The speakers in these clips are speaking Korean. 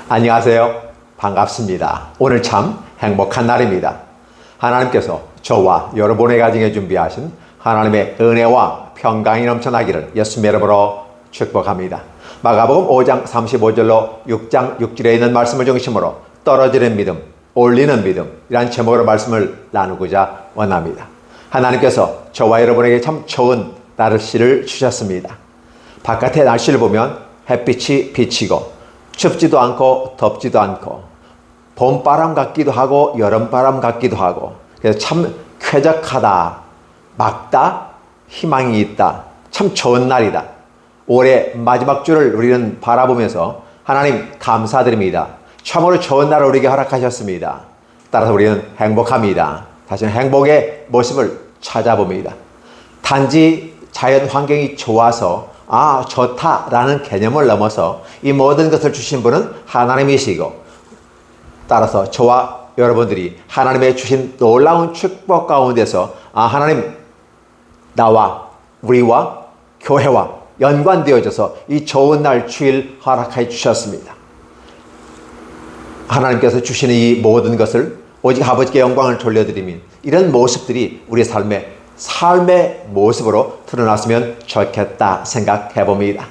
안녕하세요. 반갑습니다. 오늘 참 행복한 날입니다. 하나님께서 저와 여러분의 가정에 준비하신 하나님의 은혜와 평강이 넘쳐나기를 예수님의 이름으로 축복합니다. 마가복음 5장 35절로 6장 6절에 있는 말씀을 중심으로 떨어지는 믿음, 올리는 믿음이란 제목으로 말씀을 나누고자 원합니다. 하나님께서 저와 여러분에게 참 좋은 날씨를 주셨습니다. 바깥의 날씨를 보면 햇빛이 비치고 춥지도 않고 덥지도 않고 봄바람 같기도 하고 여름바람 같기도 하고 그래서 참 쾌적하다, 맑다, 희망이 있다, 참 좋은 날이다. 올해 마지막 주를 우리는 바라보면서 하나님 감사드립니다. 참으로 좋은 날을 우리에게 허락하셨습니다. 따라서 우리는 행복합니다. 다시는 행복의 모습을 찾아봅니다. 단지 자연 환경이 좋아서 좋다라는 개념을 넘어서 이 모든 것을 주신 분은 하나님이시고, 따라서 저와 여러분들이 하나님의 주신 놀라운 축복 가운데서 하나님 나와 우리와 교회와 연관되어져서 이 좋은 날 주일 허락해 주셨습니다. 하나님께서 주시는 이 모든 것을 오직 아버지께 영광을 돌려드리면 이런 모습들이 우리 삶의 모습으로 드러났으면 좋겠다 생각해 봅니다.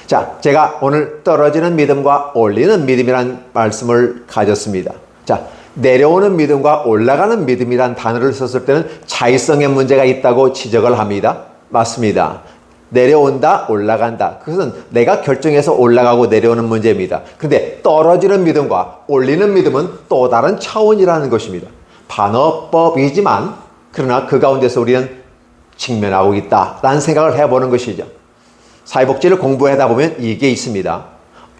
자, 제가 오늘 떨어지는 믿음과 올리는 믿음이란 말씀을 가졌습니다. 자, 내려오는 믿음과 올라가는 믿음이란 단어를 썼을 때는 차이성의 문제가 있다고 지적을 합니다. 맞습니다. 내려온다, 올라간다. 그것은 내가 결정해서 올라가고 내려오는 문제입니다. 그런데 떨어지는 믿음과 올리는 믿음은 또 다른 차원이라는 것입니다. 반어법이지만 그러나 그 가운데서 우리는 직면하고 있다라는 생각을 해보는 것이죠. 사회복지를 공부하다 보면 이게 있습니다.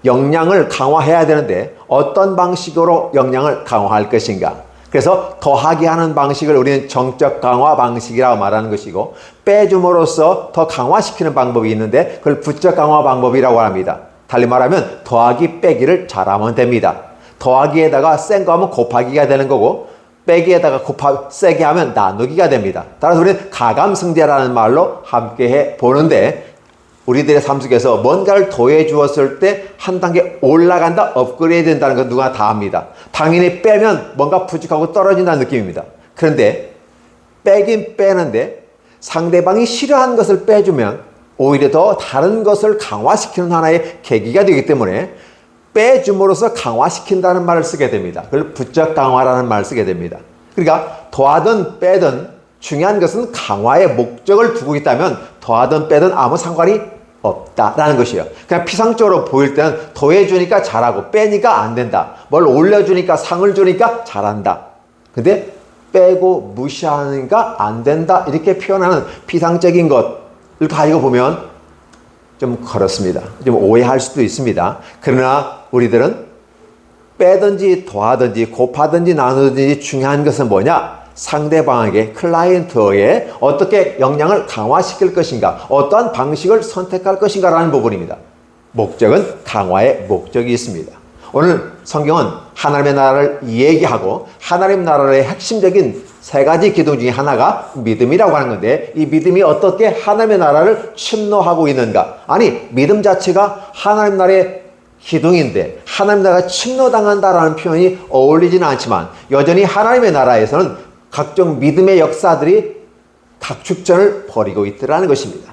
역량을 강화해야 되는데 어떤 방식으로 역량을 강화할 것인가. 그래서 더하게 하는 방식을 우리는 정적 강화 방식이라고 말하는 것이고, 빼줌으로써 더 강화시키는 방법이 있는데 그걸 부적 강화 방법이라고 합니다. 달리 말하면 더하기 빼기를 잘하면 됩니다. 더하기에다가 센 거 하면 곱하기가 되는 거고, 빼기에다가 세게 하면 나누기가 됩니다. 따라서 우리는 가감승제라는 말로 함께해 보는데, 우리들의 삶 속에서 뭔가를 더해 주었을 때 한 단계 올라간다, 업그레이드 된다는 건 누구나 다 압니다. 당연히 빼면 뭔가 부족하고 떨어진다는 느낌입니다. 그런데 빼긴 빼는데 상대방이 싫어하는 것을 빼주면 오히려 더 다른 것을 강화시키는 하나의 계기가 되기 때문에 빼줌으로써 강화시킨다는 말을 쓰게 됩니다. 그걸 부적 강화라는 말을 쓰게 됩니다. 그러니까 더하든 빼든 중요한 것은 강화의 목적을 두고 있다면 더하든 빼든 아무 상관이 없다라는 것이에요. 그냥 피상적으로 보일 때는 더해주니까 잘하고 빼니까 안 된다. 뭘 올려주니까 상을 주니까 잘한다. 근데 빼고 무시하니까 안 된다. 이렇게 표현하는 피상적인 것을 가지고 보면 좀 그렇습니다. 좀 오해할 수도 있습니다. 그러나 우리들은 빼든지 더하든지 곱하든지 나누든지 중요한 것은 뭐냐? 상대방에게, 클라이언트에 어떻게 역량을 강화시킬 것인가, 어떠한 방식을 선택할 것인가 라는 부분입니다. 목적은 강화의 목적이 있습니다. 오늘 성경은 하나님의 나라를 얘기하고 하나님 나라의 핵심적인 세 가지 기둥 중에 하나가 믿음이라고 하는 건데, 이 믿음이 어떻게 하나님의 나라를 침노하고 있는가? 아니, 믿음 자체가 하나님 나라의 기둥인데 하나님 나라가 침노당한다라는 표현이 어울리지는 않지만 여전히 하나님의 나라에서는 각종 믿음의 역사들이 각축전을 벌이고 있더라는 것입니다.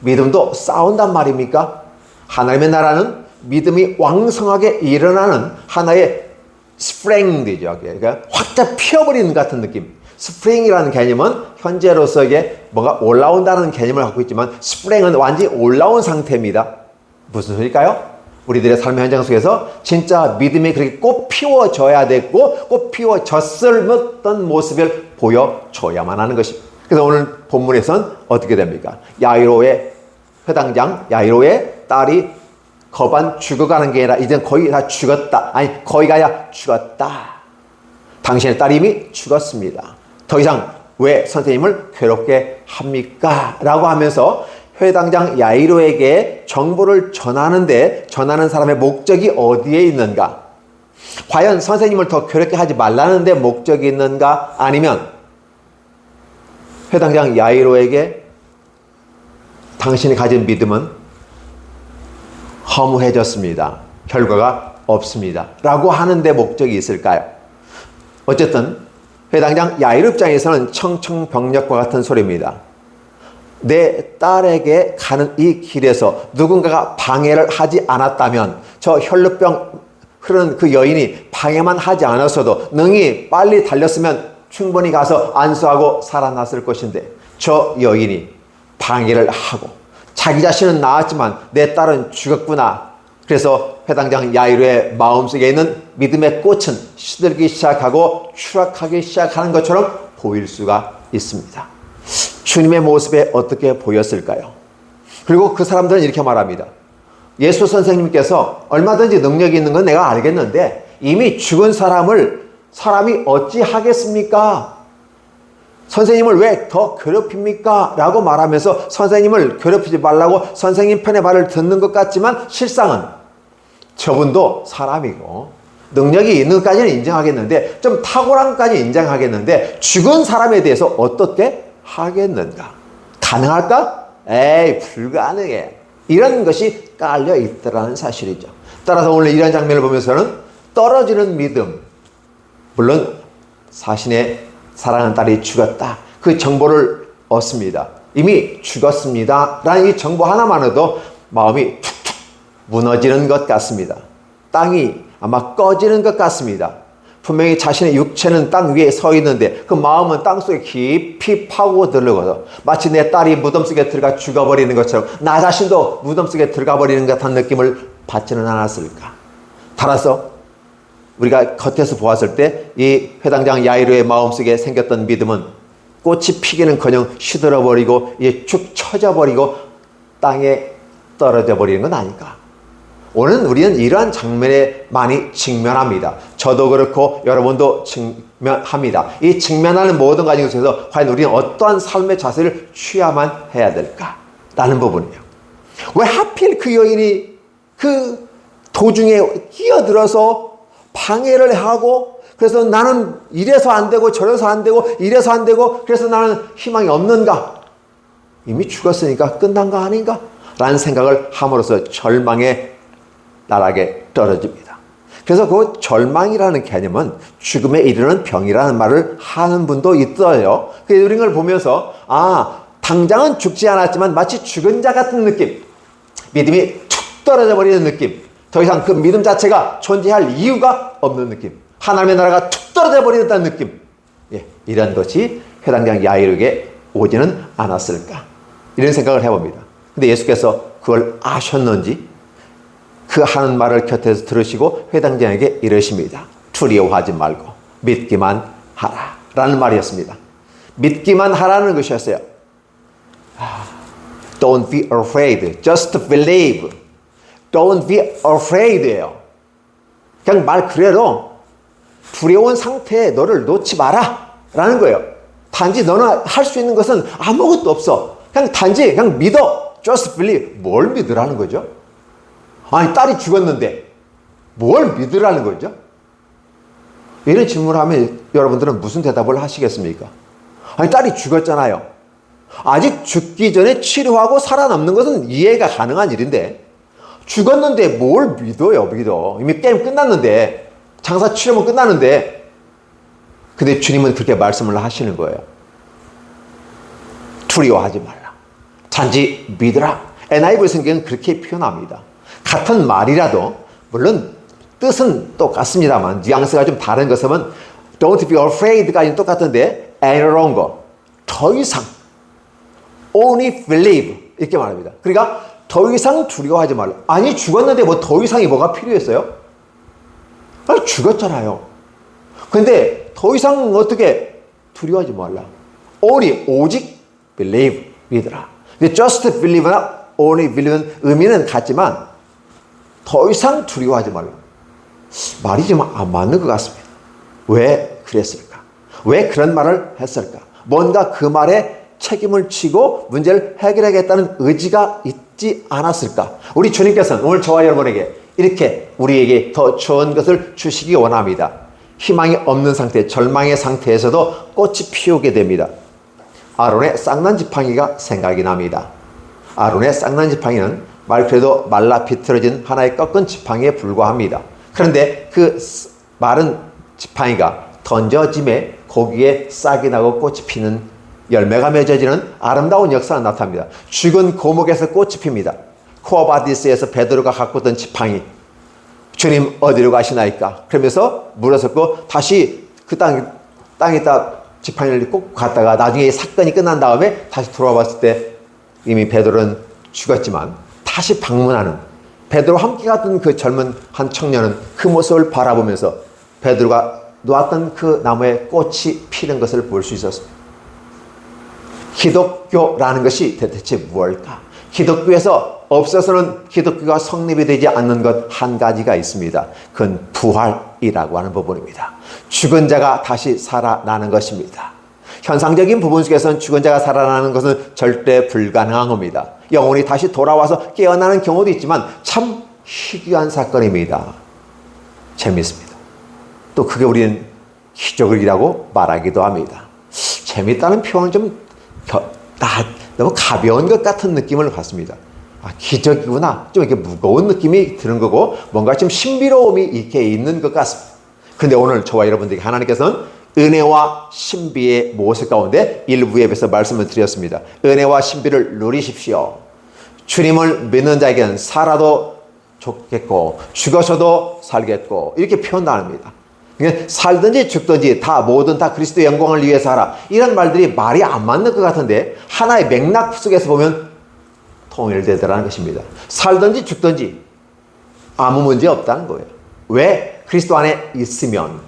믿음도 싸운단 말입니까? 하나님의 나라는 믿음이 왕성하게 일어나는 하나의 스프링이죠. 그러니까 확 피어버리는 같은 느낌. 스프링이라는 개념은 현재로서 이게 뭔가 올라온다는 개념을 갖고 있지만 스프링은 완전히 올라온 상태입니다. 무슨 소리일까요? 우리들의 삶의 현장 속에서 진짜 믿음이 그렇게 꽃 피워져야 되고 꽃 피워졌을 어떤 모습을 보여줘야만 하는 것입니다. 그래서 오늘 본문에서는 어떻게 됩니까? 야이로의 회당장 야이로의 딸이 거반 죽어가는 게 아니라 이젠 거의 다 죽었다. 아니, 거의가 아니라 죽었다. 당신의 딸이 이미 죽었습니다. 더 이상 왜 선생님을 괴롭게 합니까? 라고 하면서 회당장 야이로에게 정보를 전하는 사람의 목적이 어디에 있는가? 과연 선생님을 더 괴롭게 하지 말라는 데 목적이 있는가? 아니면 회당장 야이로에게 당신이 가진 믿음은 허무해졌습니다. 결과가 없습니다. 라고 하는데 목적이 있을까요? 어쨌든 회당장 야이로 입장에서는 청청병력과 같은 소리입니다. 내 딸에게 가는 이 길에서 누군가가 방해를 하지 않았다면 저 혈루병 흐르는 그 여인이 방해만 하지 않았어도 능히 빨리 달렸으면 충분히 가서 안수하고 살아났을 것인데 저 여인이 방해를 하고 자기 자신은 나았지만 내 딸은 죽었구나. 그래서 회당장 야이로의 마음속에 있는 믿음의 꽃은 시들기 시작하고 추락하기 시작하는 것처럼 보일 수가 있습니다. 주님의 모습에 어떻게 보였을까요? 그리고 그 사람들은 이렇게 말합니다. 예수 선생님께서 얼마든지 능력이 있는 건 내가 알겠는데 이미 죽은 사람이 어찌 하겠습니까? 선생님을 왜 더 괴롭힙니까? 라고 말하면서 선생님을 괴롭히지 말라고 선생님 편의 말을 듣는 것 같지만 실상은 저분도 사람이고 능력이 있는 것까지는 인정하겠는데 좀 탁월한 것까지 인정하겠는데 죽은 사람에 대해서 어떻게 하겠는가? 가능할까? 에이, 불가능해. 이런 것이 깔려 있더라는 사실이죠. 따라서 오늘 이런 장면을 보면서는 떨어지는 믿음, 물론 자신의 사랑하는 딸이 죽었다, 그 정보를 얻습니다. 이미 죽었습니다 라는 이 정보 하나만으로도 마음이 툭툭 무너지는 것 같습니다. 땅이 아마 꺼지는 것 같습니다. 분명히 자신의 육체는 땅 위에 서 있는데 그 마음은 땅속에 깊이 파고 들어가서 마치 내 딸이 무덤 속에 들어가 죽어버리는 것처럼 나 자신도 무덤 속에 들어가 버리는 것 같은 느낌을 받지는 않았을까? 따라서 우리가 겉에서 보았을 때 이 회당장 야이로의 마음속에 생겼던 믿음은 꽃이 피기는커녕 시들어버리고 축 처져버리고 땅에 떨어져 버리는 건 아닐까? 오늘 우리는 이러한 장면에 많이 직면합니다. 저도 그렇고 여러분도 직면합니다. 이 직면하는 모든 과정 속에서 과연 우리는 어떠한 삶의 자세를 취해야만 해야 될까라는 부분이에요. 왜 하필 그 여인이 그 도중에 끼어들어서 방해를 하고 그래서 나는 이래서 안 되고 저래서 안 되고 이래서 안 되고 그래서 나는 희망이 없는가? 이미 죽었으니까 끝난 거 아닌가? 라는 생각을 함으로써 절망의 나락에 떨어집니다. 그래서 그 절망이라는 개념은 죽음에 이르는 병이라는 말을 하는 분도 있어요. 그래서 이런 걸 보면서 당장은 죽지 않았지만 마치 죽은 자 같은 느낌, 믿음이 툭 떨어져 버리는 느낌, 더 이상 그 믿음 자체가 존재할 이유가 없는 느낌, 하나님의 나라가 툭 떨어져 버린다는 느낌, 이런 것이 회당장 야이로에게 오지는 않았을까, 이런 생각을 해봅니다. 근데 예수께서 그걸 아셨는지 그 하는 말을 곁에서 들으시고 회당장에게 이러십니다. 두려워하지 말고 믿기만 하라 라는 말이었습니다. 믿기만 하라는 것이었어요. Don't be afraid, just believe. Don't be afraid예요. 그냥 말 그대로 두려운 상태에 너를 놓지 마라 라는 거예요. 단지 너는 할 수 있는 것은 아무것도 없어. 그냥 믿어. Just believe. 뭘 믿으라는 거죠? 아니, 딸이 죽었는데 뭘 믿으라는 거죠? 이런 질문을 하면 여러분들은 무슨 대답을 하시겠습니까? 아니, 딸이 죽었잖아요. 아직 죽기 전에 치료하고 살아남는 것은 이해가 가능한 일인데 죽었는데 뭘 믿어. 이미 게임 끝났는데, 장사 치료면 끝났는데. 근데 주님은 그렇게 말씀을 하시는 거예요. 두려워하지 말라. 단지 믿으라. NIV 성경은 그렇게 표현합니다. 같은 말이라도 물론 뜻은 똑같습니다만 뉘앙스가 좀 다른 것은 don't be afraid까지는 똑같은데 any longer, 더 이상, only believe 이렇게 말합니다. 그러니까 더 이상 두려워하지 말라. 아니, 죽었는데 뭐 더 이상이 뭐가 필요했어요? 아니, 죽었잖아요. 근데 더 이상 어떻게 두려워하지 말라. only, 오직 believe, 믿으라. just believe나 only believe는 의미는 같지만 더 이상 두려워하지 말라. 말이 좀 안 맞는 것 같습니다. 왜 그랬을까? 왜 그런 말을 했을까? 뭔가 그 말에 책임을 지고 문제를 해결하겠다는 의지가 있지 않았을까? 우리 주님께서는 오늘 저와 여러분에게 이렇게 우리에게 더 좋은 것을 주시기 원합니다. 희망이 없는 상태, 절망의 상태에서도 꽃이 피우게 됩니다. 아론의 쌍난 지팡이가 생각이 납니다. 아론의 쌍난 지팡이는 말 그대로 말라 비틀어진 하나의 꺾은 지팡이에 불과합니다. 그런데 그 마른 지팡이가 던져짐에 거기에 싹이 나고 꽃이 피는, 열매가 맺어지는 아름다운 역사가 나타납니다. 죽은 고목에서 꽃이 핍니다. 코아바디스에서 베드로가 갖고 있던 지팡이, 주님 어디로 가시나이까? 그러면서 물어섰고 다시 그 땅에다 지팡이를 꼭 갔다가 나중에 사건이 끝난 다음에 다시 돌아와 봤을 때 이미 베드로는 죽었지만 다시 방문하는, 베드로와 함께 갔던 그 젊은 한 청년은 그 모습을 바라보면서 베드로가 놓았던 그 나무에 꽃이 피는 것을 볼 수 있었습니다. 기독교라는 것이 대체 무엇일까? 기독교에서 없어서는 기독교가 성립이 되지 않는 것 한 가지가 있습니다. 그건 부활이라고 하는 부분입니다. 죽은 자가 다시 살아나는 것입니다. 현상적인 부분 속에서는 죽은 자가 살아나는 것은 절대 불가능한 겁니다. 영혼이 다시 돌아와서 깨어나는 경우도 있지만 참 희귀한 사건입니다. 재밌습니다. 또 그게 우리는 기적이라고 말하기도 합니다. 재밌다는 표현은 좀 너무 가벼운 것 같은 느낌을 받습니다. 아, 기적이구나. 좀 이렇게 무거운 느낌이 드는 거고 뭔가 좀 신비로움이 이렇게 있는 것 같습니다. 근데 오늘 저와 여러분들에게 하나님께서는 은혜와 신비의 모습 가운데 일부에 대해서 말씀을 드렸습니다. 은혜와 신비를 누리십시오. 주님을 믿는 자에게는 살아도 좋겠고 죽어서도 살겠고 이렇게 표현합니다. 살든지 죽든지 다 모든 다 그리스도의 영광을 위해서 하라. 이런 말들이 말이 안 맞는 것 같은데 하나의 맥락 속에서 보면 통일되더라는 것입니다. 살든지 죽든지 아무 문제 없다는 거예요. 왜? 그리스도 안에 있으면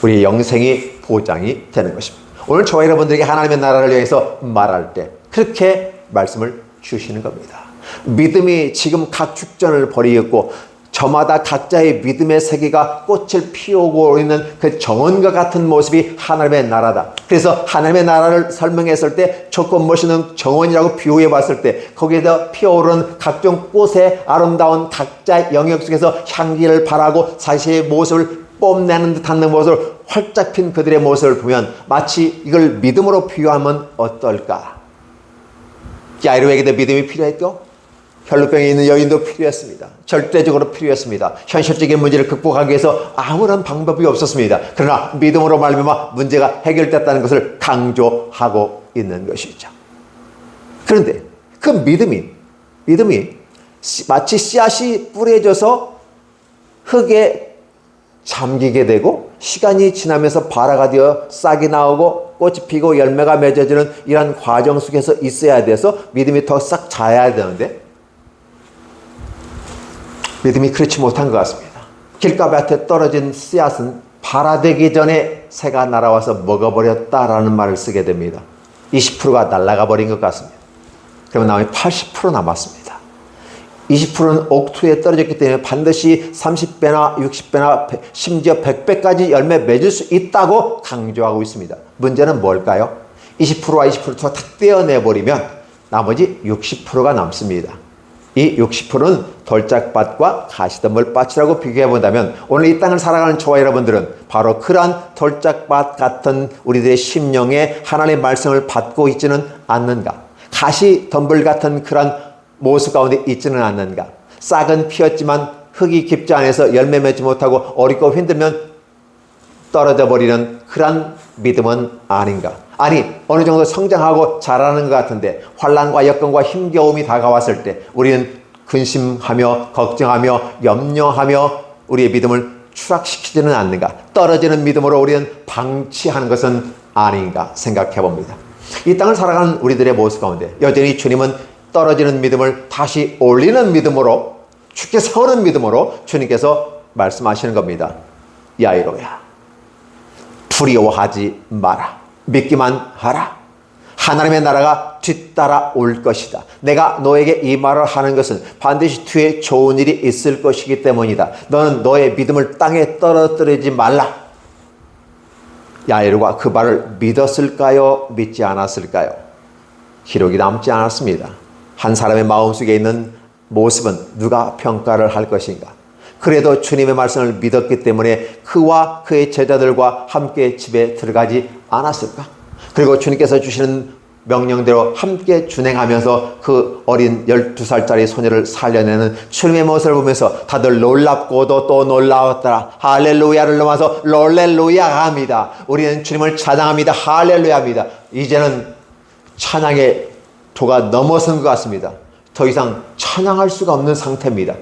우리의 영생이 보장이 되는 것입니다. 오늘 저와 여러분들에게 하나님의 나라를 위해서 말할 때 그렇게 말씀을 주시는 겁니다. 믿음이 지금 각 축전을 벌이겠고 저마다 각자의 믿음의 세계가 꽃을 피우고 있는 그 정원과 같은 모습이 하나님의 나라다. 그래서 하나님의 나라를 설명했을 때 조건 멋있는 정원이라고 비유해 봤을 때 거기에서 피어오르는 각종 꽃의 아름다운 각자 영역 속에서 향기를 발하고 자신의 모습을 뽐내는 듯한 모습을 활짝 핀 그들의 모습을 보면 마치 이걸 믿음으로 비유하면 어떨까? 야이로에게도 믿음이 필요했고 혈루병에 있는 여인도 필요했습니다. 절대적으로 필요했습니다. 현실적인 문제를 극복하기 위해서 아무런 방법이 없었습니다. 그러나 믿음으로 말미암아 문제가 해결됐다는 것을 강조하고 있는 것이죠. 그런데 그 믿음이 마치 씨앗이 뿌려져서 흙에 잠기게 되고 시간이 지나면서 발화가 되어 싹이 나오고 꽃이 피고 열매가 맺어지는 이러한 과정 속에서 있어야 돼서 믿음이 더 싹 자라야 되는데 믿음이 그렇지 못한 것 같습니다. 길가밭에 떨어진 씨앗은 발화되기 전에 새가 날아와서 먹어버렸다라는 말을 쓰게 됩니다. 20%가 날아가 버린 것 같습니다. 그러면 나머지 80% 남았습니다. 20%는 옥투에 떨어졌기 때문에 반드시 30배나 60배나 심지어 100배까지 열매 맺을 수 있다고 강조하고 있습니다. 문제는 뭘까요? 20%와 20%가 다 떼어내버리면 나머지 60%가 남습니다. 이 60%는 돌짝밭과 가시덤불밭이라고 비교해 본다면 오늘 이 땅을 살아가는 저와 여러분들은 바로 그러한 돌짝밭 같은 우리들의 심령에 하나님의 말씀을 받고 있지는 않는가? 가시덤불 같은 그러한 모습 가운데 있지는 않는가? 싹은 피었지만 흙이 깊지 않아서 열매 맺지 못하고 어렵고 힘들면 떨어져 버리는 그러한 믿음은 아닌가? 아니 어느 정도 성장하고 자라는 것 같은데 환난과 여건과 힘겨움이 다가왔을 때 우리는 근심하며 걱정하며 염려하며 우리의 믿음을 추락시키지는 않는가? 떨어지는 믿음으로 우리는 방치하는 것은 아닌가 생각해 봅니다. 이 땅을 살아가는 우리들의 모습 가운데 여전히 주님은 떨어지는 믿음을 다시 올리는 믿음으로 죽게 세우는 믿음으로 주님께서 말씀하시는 겁니다. 야이로야 두려워하지 마라. 믿기만 하라. 하나님의 나라가 뒤따라 올 것이다. 내가 너에게 이 말을 하는 것은 반드시 뒤에 좋은 일이 있을 것이기 때문이다. 너는 너의 믿음을 땅에 떨어뜨리지 말라. 야이로가 그 말을 믿었을까요? 믿지 않았을까요? 기록이 남지 않았습니다. 한 사람의 마음속에 있는 모습은 누가 평가를 할 것인가? 그래도 주님의 말씀을 믿었기 때문에 그와 그의 제자들과 함께 집에 들어가지 않았을까? 그리고 주님께서 주시는 명령대로 함께 준행하면서 그 어린 12살짜리 소녀를 살려내는 주님의 모습을 보면서 다들 놀랍고도 또 놀라웠더라. 할렐루야를 넘어서 롤렐루야 합니다. 우리는 주님을 찬양합니다. 할렐루야 합니다. 이제는 찬양의 도가 넘어선 것 같습니다. 더 이상 찬양할 수가 없는 상태입니다.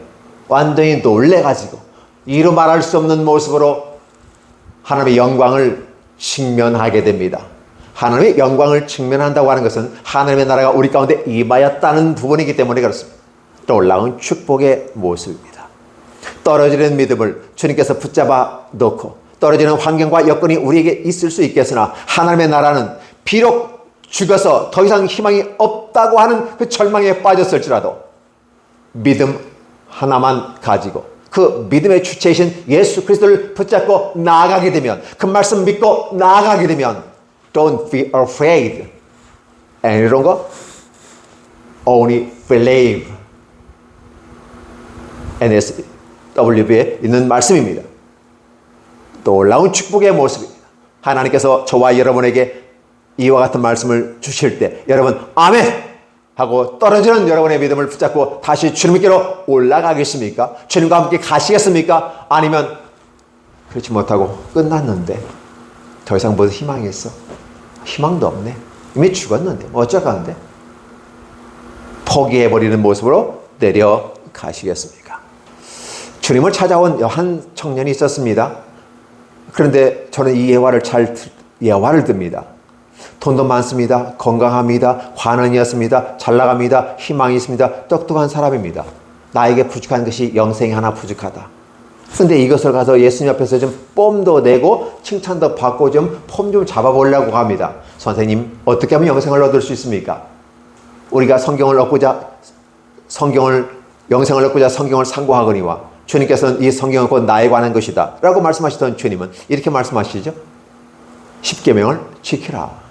완전히 놀래가지고 이루 말할 수 없는 모습으로 하나님의 영광을 직면하게 됩니다. 하나님의 영광을 직면한다고 하는 것은 하나님의 나라가 우리 가운데 임하였다는 부분이기 때문에 그렇습니다. 놀라운 축복의 모습입니다. 떨어지는 믿음을 주님께서 붙잡아 놓고 떨어지는 환경과 여건이 우리에게 있을 수 있겠으나 하나님의 나라는 비록 죽어서 더 이상 희망이 없다고 하는 그 절망에 빠졌을지라도 믿음 하나만 가지고 그 믿음의 주체이신 예수 그리스도를 붙잡고 나아가게 되면, 그 말씀 믿고 나아가게 되면 Don't be afraid. And 이런 거 Only believe. NSWB에 있는 말씀입니다. 놀라운 축복의 모습입니다. 하나님께서 저와 여러분에게 이와 같은 말씀을 주실 때 여러분 아멘 하고 떨어지는 여러분의 믿음을 붙잡고 다시 주님께로 올라가겠습니까? 주님과 함께 가시겠습니까? 아니면 그렇지 못하고 끝났는데 더 이상 무슨 희망이 있어? 희망도 없네. 이미 죽었는데 뭐 어쩌가는데? 포기해버리는 모습으로 내려가시겠습니까? 주님을 찾아온 한 청년이 있었습니다. 그런데 저는 이 예화를 듭니다. 돈도 많습니다. 건강합니다. 관원이었습니다. 잘 나갑니다. 희망이 있습니다. 똑똑한 사람입니다. 나에게 부족한 것이 영생이 하나 부족하다. 근데 이것을 가서 예수님 앞에서 좀 뽐도 내고 칭찬도 받고 좀 폼 좀 잡아보려고 합니다. 선생님, 어떻게 하면 영생을 얻을 수 있습니까? 우리가 영생을 얻고자 성경을 상고하거니와 주님께서는 이 성경은 곧 나에 관한 것이다 라고 말씀하시던 주님은 이렇게 말씀하시죠. 10계명을 지키라.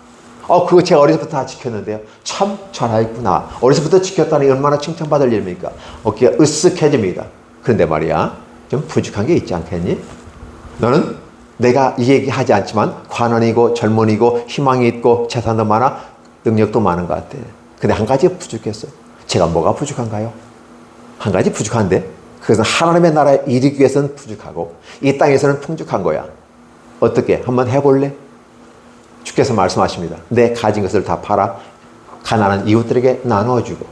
그거 제가 어려서부터 다 지켰는데요. 참 잘하겠구나. 어려서부터 지켰다니 얼마나 칭찬받을 일입니까? 어깨가 으쓱해집니다. 그런데 말이야, 좀 부족한 게 있지 않겠니? 너는 내가 이 얘기 하지 않지만 관원이고 젊은이고 희망이 있고 재산도 많아 능력도 많은 것 같아. 근데 한 가지 부족했어. 제가 뭐가 부족한가요? 한 가지 부족한데 그것은 하나님의 나라에 이르기 위해서는 부족하고 이 땅에서는 풍족한 거야. 어떻게? 한번 해볼래? 주께서 말씀하십니다. 내 가진 것을 다 팔아 가난한 이웃들에게 나누어주고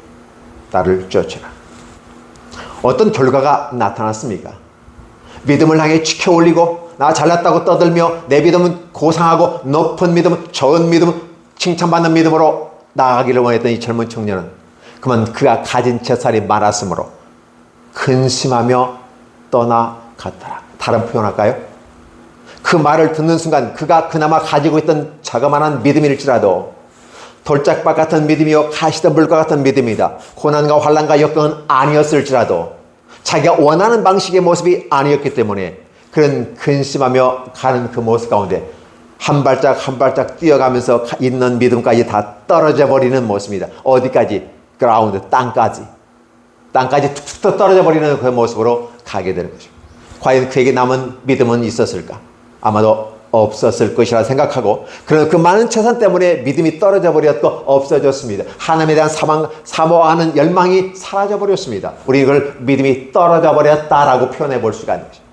나를 쫓아라. 어떤 결과가 나타났습니까? 믿음을 향해 치켜 올리고 나 잘났다고 떠들며 내 믿음은 고상하고 높은 믿음, 좋은 믿음, 칭찬받는 믿음으로 나아가기를 원했던 이 젊은 청년은 그만 그가 가진 재산이 많았으므로 근심하며 떠나갔더라. 다른 표현할까요? 그 말을 듣는 순간 그가 그나마 가지고 있던 자그마한 믿음일지라도 돌짝밭 같은 믿음이요 가시던 물과 같은 믿음이다. 고난과 환난과 역경은 아니었을지라도 자기가 원하는 방식의 모습이 아니었기 때문에 그런 근심하며 가는 그 모습 가운데 한 발짝 한 발짝 뛰어가면서 있는 믿음까지 다 떨어져 버리는 모습입니다. 어디까지? 그라운드, 땅까지 툭툭 떨어져 버리는 그 모습으로 가게 되는 것입니다. 과연 그에게 남은 믿음은 있었을까? 아마도 없었을 것이라 생각하고, 그러나 그 많은 재산 때문에 믿음이 떨어져 버렸고 없어졌습니다. 하나님에 대한 사모하는 열망이 사라져 버렸습니다. 우리 이걸 믿음이 떨어져 버렸다라고 표현해 볼 수가 있는 것입니다.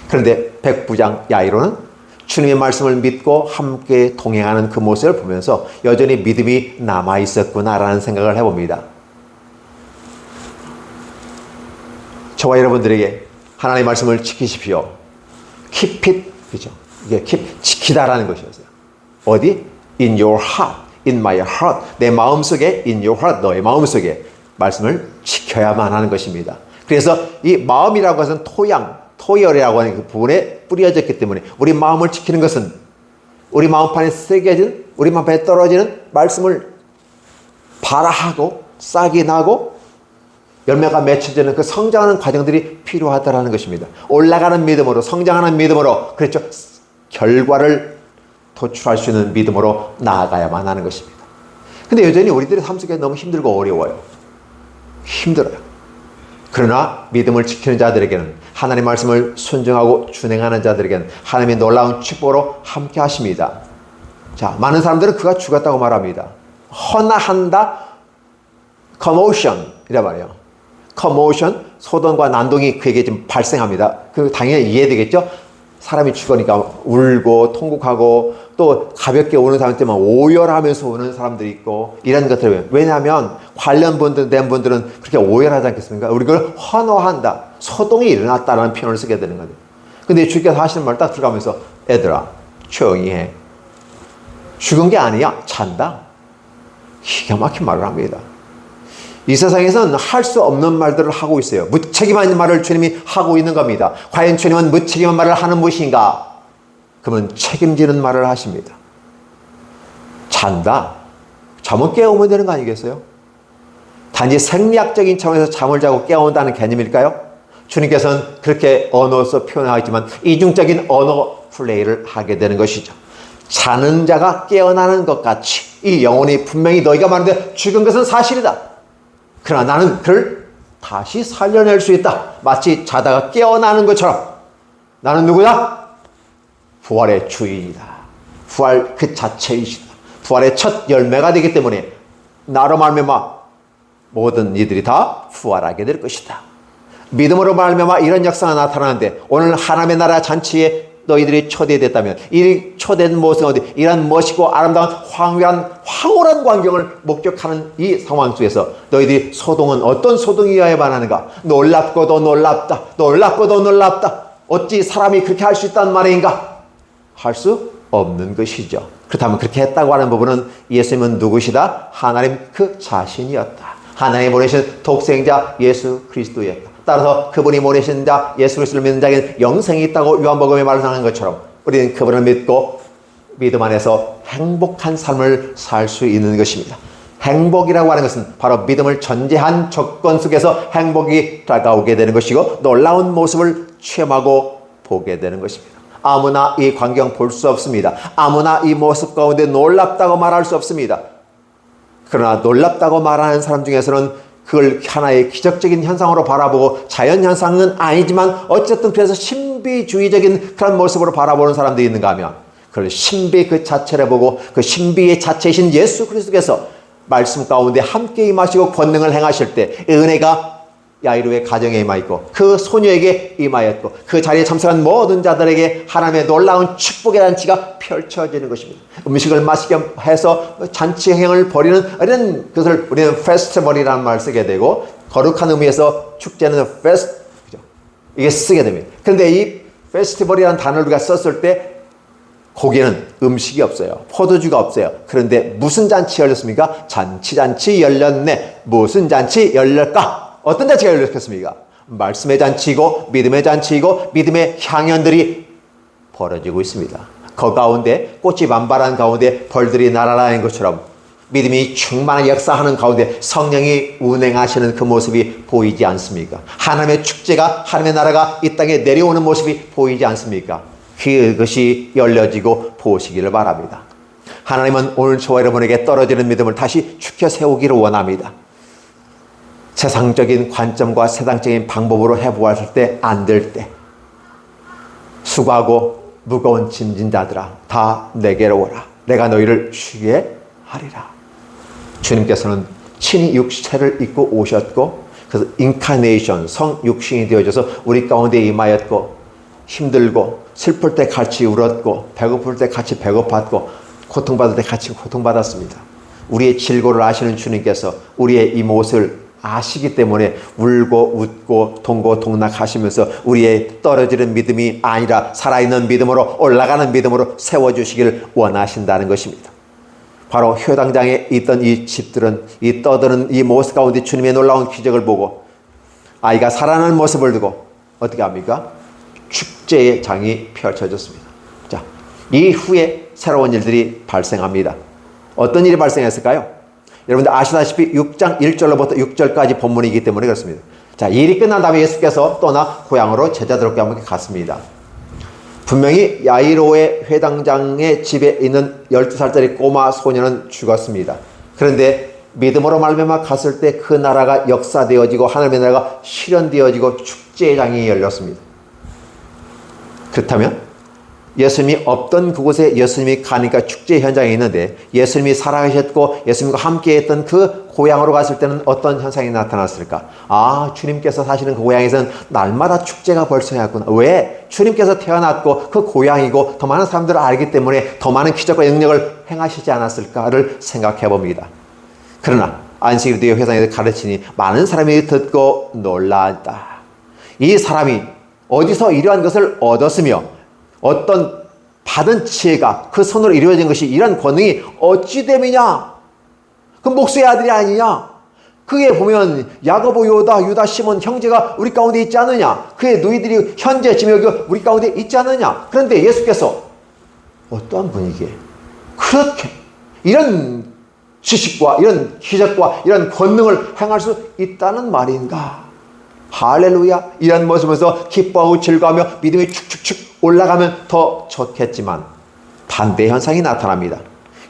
그런데 백부장 야이로는 주님의 말씀을 믿고 함께 동행하는 그 모습을 보면서 여전히 믿음이 남아 있었구나라는 생각을 해봅니다. 저와 여러분들에게 하나님의 말씀을 지키십시오. Keep it, 그죠? 이게 지키다라는 것이었어요. 어디? In your heart, in my heart. 내 마음속에, in your heart, 너의 마음속에 말씀을 지켜야만 하는 것입니다. 그래서 이 마음이라고 것은 토열이라고 하는 그 부분에 뿌려졌기 때문에 우리 마음을 지키는 것은 우리 마음판에 새겨진, 우리 마음판에 떨어지는 말씀을 발화하고 싹이 나고 열매가 맺혀지는 그 성장하는 과정들이 필요하다는 것입니다. 올라가는 믿음으로, 성장하는 믿음으로, 그렇죠, 결과를 도출할 수 있는 믿음으로 나아가야만 하는 것입니다. 근데 여전히 우리들의 삶 속에 너무 힘들고 어려워요. 힘들어요. 그러나 믿음을 지키는 자들에게는, 하나님의 말씀을 순종하고 준행하는 자들에게는 하나님의 놀라운 축복으로 함께 하십니다. 자, 많은 사람들은 그가 죽었다고 말합니다. 헌화한다, commotion 이란 말이에요. commotion, 소동과 난동이 그에게 좀 발생합니다. 그 당연히 이해되겠죠? 사람이 죽으니까 울고 통곡하고 또 가볍게 오는 사람한테만 오열하면서 오는 사람들이 있고 이런 것들. 왜냐하면 관련된 분들은 그렇게 오열하지 않겠습니까? 우리 그걸 환호한다. 소동이 일어났다라는 표현을 쓰게 되는 거죠. 근데 주께서 하시는 말 딱 들어가면서 애들아 조용히 해. 죽은 게 아니야. 잔다. 기가 막힌 말을 합니다. 이 세상에서는 할 수 없는 말들을 하고 있어요. 무책임한 말을 주님이 하고 있는 겁니다. 과연 주님은 무책임한 말을 하는 것인가? 그러면 책임지는 말을 하십니다. 잔다. 잠을 깨우면 되는 거 아니겠어요? 단지 생리학적인 차원에서 잠을 자고 깨운다는 개념일까요? 주님께서는 그렇게 언어로서 표현하지만 이중적인 언어 플레이를 하게 되는 것이죠. 자는 자가 깨어나는 것 같이 이 영혼이 분명히 너희가 말하는데 죽은 것은 사실이다. 그러나 나는 그를 다시 살려낼 수 있다. 마치 자다가 깨어나는 것처럼. 나는 누구다? 부활의 주인이다. 부활 그 자체이시다. 부활의 첫 열매가 되기 때문에 나로 말미암아 모든 이들이 다 부활하게 될 것이다. 믿음으로 말미암아 이런 역사가 나타나는데 오늘 하나님의 나라 잔치에 너희들이 초대됐다면 이 초대된 모습은 어디 이런 멋있고 아름다운 황홀한 광경을 목격하는 이 상황 속에서 너희들이 소동은 어떤 소동이어야 반하는가? 놀랍고도 놀랍다. 놀랍고도 놀랍다. 어찌 사람이 그렇게 할 수 있단 말인가? 할 수 없는 것이죠. 그렇다면 그렇게 했다고 하는 부분은 예수님은 누구시다? 하나님 그 자신이었다. 하나님이 보내신 독생자 예수 그리스도였다. 따라서 그분이 보내신 자 예수 그리스도를 믿는 자에게는 영생이 있다고 요한복음에 말하는 것처럼 우리는 그분을 믿고 믿음 안에서 행복한 삶을 살 수 있는 것입니다. 행복이라고 하는 것은 바로 믿음을 전제한 조건 속에서 행복이 다가오게 되는 것이고 놀라운 모습을 체험하고 보게 되는 것입니다. 아무나 이 광경 볼 수 없습니다. 아무나 이 모습 가운데 놀랍다고 말할 수 없습니다. 그러나 놀랍다고 말하는 사람 중에서는 그걸 하나의 기적적인 현상으로 바라보고 자연현상은 아니지만 어쨌든 그래서 신비주의적인 그런 모습으로 바라보는 사람들이 있는가 하면 그걸 신비 그 자체를 보고 그 신비의 자체이신 예수 그리스도께서 말씀 가운데 함께 임하시고 권능을 행하실 때 은혜가 야이로의 가정에 임하였고 그 소녀에게 임하였고 그 자리에 참석한 모든 자들에게 하나님의 놀라운 축복의 잔치가 펼쳐지는 것입니다. 음식을 맛있게 해서 잔치 행을 벌이는 이런 것을 우리는 페스티벌이라는 말을 쓰게 되고 거룩한 의미에서 축제는 이게 쓰게 됩니다. 그런데 이 페스티벌이라는 단어를 우리가 썼을 때 거기에는 음식이 없어요. 포도주가 없어요. 그런데 무슨 잔치 열렸습니까? 잔치 열렸네. 무슨 잔치 열렸까? 어떤 잔치가 열렸겠습니까? 말씀의 잔치이고 믿음의 잔치이고 믿음의 향연들이 벌어지고 있습니다. 그 가운데 꽃이 만발한 가운데 벌들이 날아다니는 것처럼 믿음이 충만한 역사하는 가운데 성령이 운행하시는 그 모습이 보이지 않습니까? 하나님의 축제가 하나님의 나라가 이 땅에 내려오는 모습이 보이지 않습니까? 그것이 열려지고 보시기를 바랍니다. 하나님은 오늘 저와 여러분에게 떨어지는 믿음을 다시 축혀 세우기를 원합니다. 세상적인 관점과 세상적인 방법으로 해보았을 때 안 될 때 수고하고 무거운 짐진 자들아 다 내게로 오라. 내가 너희를 쉬게 하리라. 주님께서는 친히 육체를 입고 오셨고 그래서 인카네이션 성육신이 되어져서 우리 가운데 임하였고 힘들고 슬플 때 같이 울었고 배고플 때 같이 배고팠고 고통받을 때 같이 고통받았습니다. 우리의 질고를 아시는 주님께서 우리의 이 모습을 아시기 때문에 울고 웃고 동고동락하시면서 우리의 떨어지는 믿음이 아니라 살아있는 믿음으로 올라가는 믿음으로 세워주시기를 원하신다는 것입니다. 바로 효당장에 있던 이 집들은 이 떠드는 이 모습 가운데 주님의 놀라운 기적을 보고 아이가 살아나는 모습을 두고 어떻게 합니까? 축제의 장이 펼쳐졌습니다. 자, 이후에 새로운 일들이 발생합니다. 어떤 일이 발생했을까요? 여러분들 아시다시피 6장 1절로부터 6절까지 본문이기 때문에 그렇습니다. 자, 일이 끝난 다음에 예수께서 떠나 고향으로 제자들과 함께 갔습니다. 분명히 야이로의 회당장의 집에 있는 12살짜리 꼬마 소녀는 죽었습니다. 그런데 믿음으로 말미암아 갔을 때 그 나라가 역사되어지고 하나님의 나라가 실현되어지고 축제의 장이 열렸습니다. 그렇다면 예수님이 없던 그곳에 예수님이 가니까 축제 현장에 있는데 예수님이 살아가셨고 예수님과 함께 했던 그 고향으로 갔을 때는 어떤 현상이 나타났을까? 아, 주님께서 사시는 그 고향에서는 날마다 축제가 벌써 해왔구나. 왜? 주님께서 태어났고 그 고향이고 더 많은 사람들을 알기 때문에 더 많은 기적과 능력을 행하시지 않았을까를 생각해 봅니다. 그러나 안식일 뒤에 회상에서 가르치니 많은 사람이 듣고 놀랐다. 이 사람이 어디서 이러한 것을 얻었으며 어떤 받은 지혜가 그 손으로 이루어진 것이 이런 권능이 어찌 됨이냐? 그 목수의 아들이 아니냐? 그에 보면 야고보, 요다, 유다, 시몬 형제가 우리 가운데 있지 않느냐? 그의 누이들이 현재 지금 여기 우리 가운데 있지 않느냐? 그런데 예수께서 어떠한 분이기에 그렇게 이런 지식과 이런 기적과 이런 권능을 행할 수 있다는 말인가? 할렐루야. 이런 모습에서 기뻐하고 즐거워하며 믿음이 축축축 올라가면 더 좋겠지만 반대 현상이 나타납니다.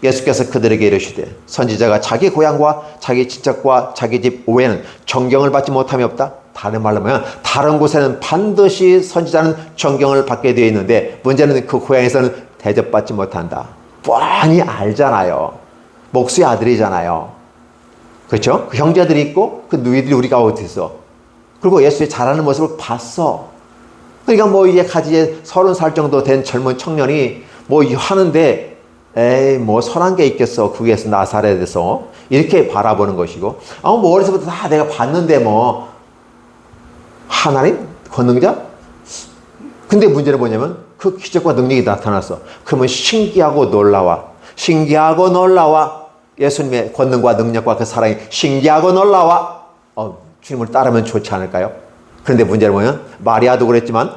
예수께서 그들에게 이르시되 선지자가 자기 고향과 자기 친척과 자기 집 외에는 존경을 받지 못함이 없다. 다른 말로 하면 다른 곳에는 반드시 선지자는 존경을 받게 되어 있는데 문제는 그 고향에서는 대접받지 못한다. 뻔히 알잖아요. 목수의 아들이잖아요. 그렇죠? 그 형제들이 있고 그 누이들이 우리 가운데 있어. 그리고 예수의 잘하는 모습을 봤어. 그러니까 뭐 이제 가지 30살 정도 된 젊은 청년이 뭐 하는데 에이 뭐 선한 게 있겠어. 그게서 나사렛에서 이렇게 바라보는 것이고 뭐 어려서부터 다 내가 봤는데 뭐 하나님 권능자? 근데 문제는 뭐냐면 그 기적과 능력이 나타났어. 그러면 신기하고 놀라워. 신기하고 놀라워. 예수님의 권능과 능력과 그 사랑이 신기하고 놀라워. 주님을 따르면 좋지 않을까요? 그런데 문제는 뭐냐면 마리아도 그랬지만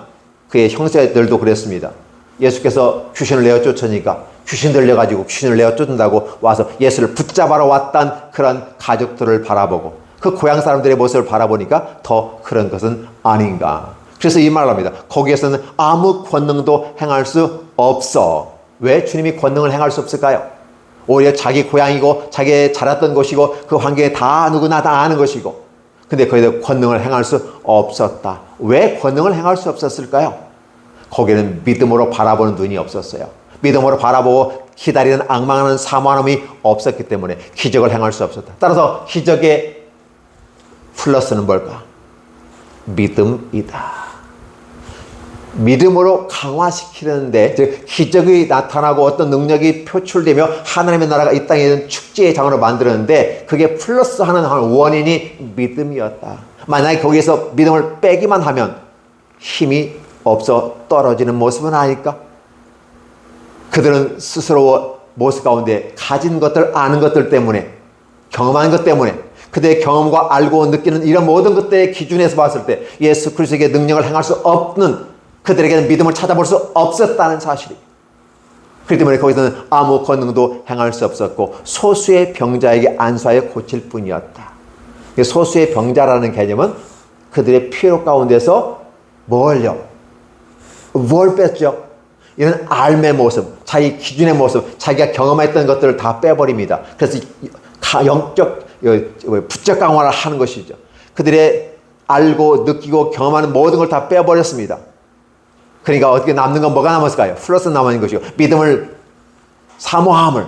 그의 형제들도 그랬습니다. 예수께서 귀신을 내어 쫓으니까 귀신 들려가지고 귀신을 내어 쫓는다고 와서 예수를 붙잡아러 왔던 그런 가족들을 바라보고 그 고향 사람들의 모습을 바라보니까 더 그런 것은 아닌가. 그래서 이 말을 합니다. 거기에서는 아무 권능도 행할 수 없어. 왜 주님이 권능을 행할 수 없을까요? 오히려 자기 고향이고 자기 자랐던 곳이고 그 환경에 다 누구나 다 아는 것이고 근데 거기서 권능을 행할 수 없었다. 왜 권능을 행할 수 없었을까요? 거기는 믿음으로 바라보는 눈이 없었어요. 믿음으로 바라보고 기다리는 앙망하는 사모함이 없었기 때문에 기적을 행할 수 없었다. 따라서 기적의 플러스는 뭘까? 믿음이다. 믿음으로 강화시키는데 즉 기적이 나타나고 어떤 능력이 표출되며 하나님의 나라가 이 땅에 있는 축제의 장으로 만들었는데 그게 플러스하는 원인이 믿음이었다. 만약에 거기에서 믿음을 빼기만 하면 힘이 없어 떨어지는 모습은 아닐까? 그들은 스스로 모습 가운데 가진 것들, 아는 것들 때문에 경험한 것 때문에 그들의 경험과 알고 느끼는 이런 모든 것들의 기준에서 봤을 때 예수 그리스도에게 능력을 행할 수 없는 그들에게는 믿음을 찾아볼 수 없었다는 사실이. 그렇기 때문에 거기서는 아무 권능도 행할 수 없었고 소수의 병자에게 안수하여 고칠 뿐이었다. 소수의 병자라는 개념은 그들의 필요 가운데서 뭘 뺐죠? 이런 삶의 모습, 자기 기준의 모습, 자기가 경험했던 것들을 다 빼버립니다. 그래서 영적 부적 강화를 하는 것이죠. 그들의 알고 느끼고 경험하는 모든 걸 다 빼버렸습니다. 그러니까 어떻게 남는 건 뭐가 남았을까요? 플러스 남은 것이고 믿음을 사모함을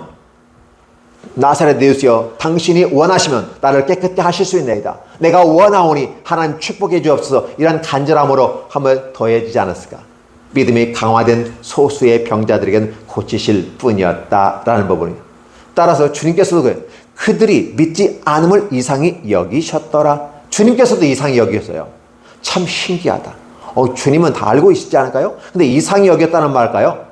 나사렛 예수여 당신이 원하시면 나를 깨끗게 하실 수 있나이다. 내가 원하오니 하나님 축복해 주옵소서. 이런 간절함으로 한번 더해지지 않았을까? 믿음이 강화된 소수의 병자들에게는 고치실 뿐이었다라는 부분이에요. 따라서 주님께서도 그래요. 그들이 믿지 않음을 이상히 여기셨더라. 주님께서도 이상히 여기셨어요. 참 신기하다. 주님은 다 알고 있지 않을까요? 근데 이상히 여겼다는 말일까요?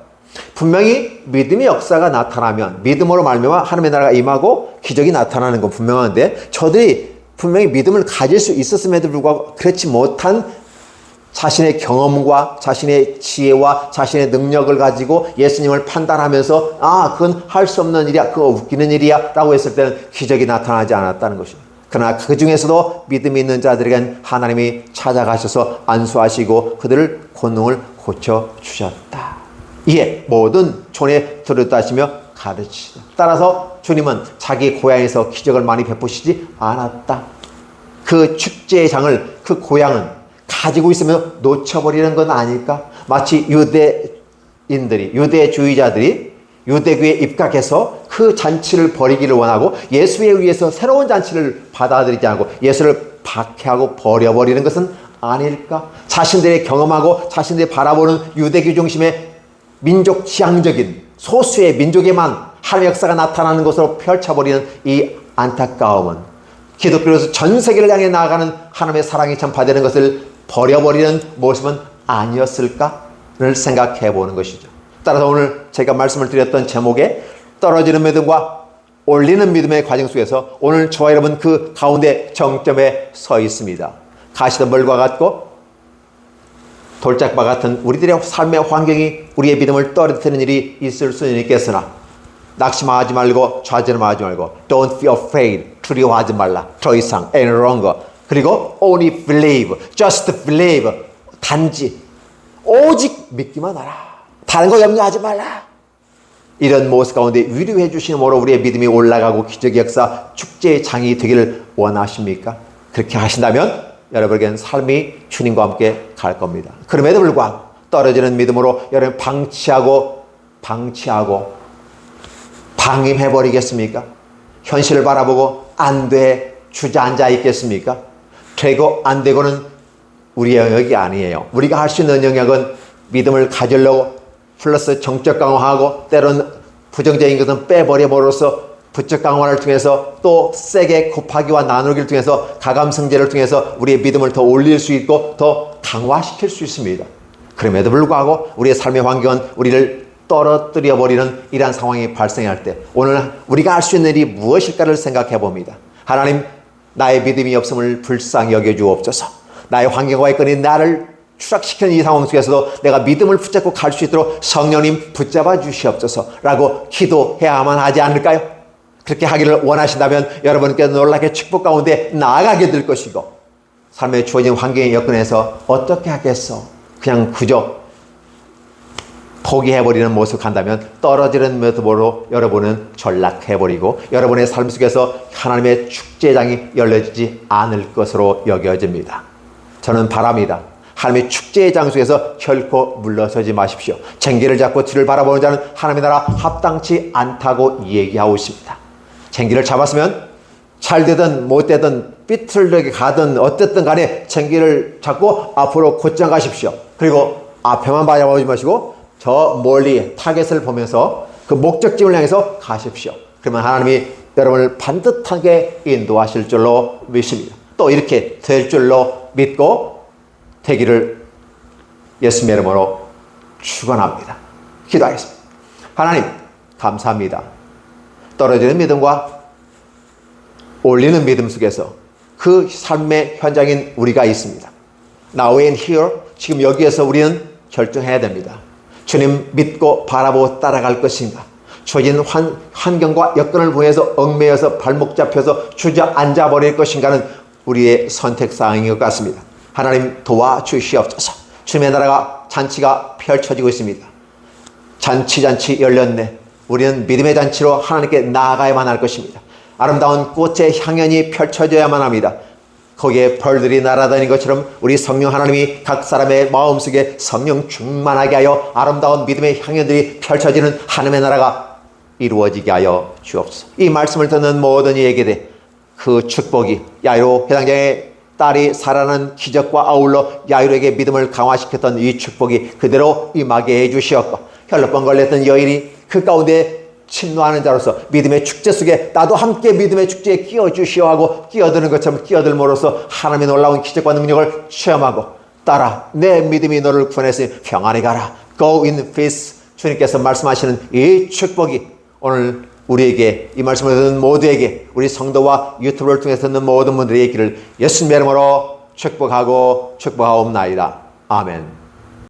분명히 믿음의 역사가 나타나면 믿음으로 말미암아 하나님의 나라가 임하고 기적이 나타나는 건 분명한데 저들이 분명히 믿음을 가질 수 있었음에도 불구하고 그렇지 못한 자신의 경험과 자신의 지혜와 자신의 능력을 가지고 예수님을 판단하면서 그건 할 수 없는 일이야, 그거 웃기는 일이야 라고 했을 때는 기적이 나타나지 않았다는 것입니다. 그러나 그 중에서도 믿음이 있는 자들에겐 하나님이 찾아가셔서 안수하시고 그들을 권능을 고쳐주셨다. 이에 모든 촌에 들었다시며 가르치시다. 따라서 주님은 자기 고향에서 기적을 많이 베푸시지 않았다. 그 축제의 장을 그 고향은 가지고 있으면 놓쳐버리는 건 아닐까? 마치 유대 유대인들이, 유대주의자들이 유대교에 입각해서 그 잔치를 버리기를 원하고 예수에 의해서 새로운 잔치를 받아들이지 않고 예수를 박해하고 버려버리는 것은 아닐까? 자신들이 경험하고 자신들이 바라보는 유대교 중심의 민족 지향적인 소수의 민족에만 하나님의 역사가 나타나는 것으로 펼쳐버리는 이 안타까움은 기독교로서 전 세계를 향해 나아가는 하나님의 사랑이 전파되는 것을 버려버리는 모습은 아니었을까를 생각해 보는 것이죠. 따라서 오늘 제가 말씀을 드렸던 제목에 떨어지는 믿음과 올리는 믿음의 과정 속에서 오늘 저와 여러분 그 가운데 정점에 서 있습니다. 가시덤불과 같고 돌짝바 같은 우리들의 삶의 환경이 우리의 믿음을 떨어뜨리는 일이 있을 수는 있겠으나 낙심하지 말고 좌절하지 말고 Don't feel afraid. 두려워하지 말라. 더 이상 any longer. 그리고 only believe. Just believe. 단지 오직 믿기만 하라. 다른 거 염려하지 말라. 이런 모습 가운데 위로해 주심으로 우리의 믿음이 올라가고 기적의 역사 축제의 장이 되기를 원하십니까? 그렇게 하신다면 여러분에게는 삶이 주님과 함께 갈 겁니다. 그럼에도 불구하고 떨어지는 믿음으로 여러분 방치하고 방임해버리겠습니까? 현실을 바라보고 안 돼 주저앉아 있겠습니까? 되고 안 되고는 우리의 영역이 아니에요. 우리가 할 수 있는 영역은 믿음을 가지려고 플러스 정적 강화하고 때로는 부정적인 것은 빼버려버려서 부적 강화를 통해서 또 세게 곱하기와 나누기를 통해서 가감성제를 통해서 우리의 믿음을 더 올릴 수 있고 더 강화시킬 수 있습니다. 그럼에도 불구하고 우리의 삶의 환경은 우리를 떨어뜨려 버리는 이러한 상황이 발생할 때 오늘 우리가 할 수 있는 일이 무엇일까를 생각해 봅니다. 하나님, 나의 믿음이 없음을 불쌍히 여겨주옵소서. 나의 환경과 있거니 나를 추락시키는 이 상황 속에서도 내가 믿음을 붙잡고 갈 수 있도록 성령님 붙잡아 주시옵소서 라고 기도해야만 하지 않을까요? 그렇게 하기를 원하신다면 여러분께 놀랍게 축복 가운데 나아가게 될 것이고 삶에 주어진 환경의 여건에서 어떻게 하겠어? 그냥 그저 포기해버리는 모습 간다면 떨어지는 모습으로 여러분은 전락해버리고 여러분의 삶 속에서 하나님의 축제장이 열려지지 않을 것으로 여겨집니다. 저는 바랍니다. 하나님의 축제의 장소에서 결코 물러서지 마십시오. 쟁기를 잡고 뒤를 바라보는 자는 하나님의 나라 합당치 않다고 얘기하고 있습니다. 쟁기를 잡았으면 잘 되든 못 되든 삐뚤게 가든 어쨌든 간에 쟁기를 잡고 앞으로 곧장 가십시오. 그리고 앞에만 바라보지 마시고 저 멀리 타겟을 보면서 그 목적지를 향해서 가십시오. 그러면 하나님이 여러분을 반듯하게 인도하실 줄로 믿습니다. 또 이렇게 될 줄로 믿고 되기를 예수님의 이름으로 축원합니다. 기도하겠습니다. 하나님 감사합니다. 떨어지는 믿음과 올리는 믿음 속에서 그 삶의 현장인 우리가 있습니다. Now and here, 지금 여기에서 우리는 결정해야 됩니다. 주님 믿고 바라보고 따라갈 것인가? 주어진 환경과 여건을 보내서 얽매여서 발목 잡혀서 주저앉아 버릴 것인가는 우리의 선택사항인 것 같습니다. 하나님 도와주시옵소서. 주님의 나라가 잔치가 펼쳐지고 있습니다. 잔치 열렸네. 우리는 믿음의 잔치로 하나님께 나아가야만 할 것입니다. 아름다운 꽃의 향연이 펼쳐져야만 합니다. 거기에 벌들이 날아다니는 것처럼 우리 성령 하나님이 각 사람의 마음속에 성령 충만하게 하여 아름다운 믿음의 향연들이 펼쳐지는 하나님의 나라가 이루어지게 하여 주옵소서. 이 말씀을 듣는 모든 이에게 그 축복이 야이로 회당장의 딸이 살아나는 기적과 아울러 야이로에게 믿음을 강화시켰던 이 축복이 그대로 임하게 해주시었고 혈루병 걸렸던 여인이 그 가운데 침노하는 자로서 믿음의 축제 속에 나도 함께 믿음의 축제에 끼어주시오 하고 끼어드는 것처럼 끼어들므로써 하나님의 놀라운 기적과 능력을 체험하고 따라 내 믿음이 너를 구원했으니 평안히 가라. Go in peace. 주님께서 말씀하시는 이 축복이 오늘 우리에게 이 말씀을 듣는 모두에게 우리 성도와 유튜브를 통해서 듣는 모든 분들에게 있기를 예수님의 이름으로 축복하옵나이다. 아멘.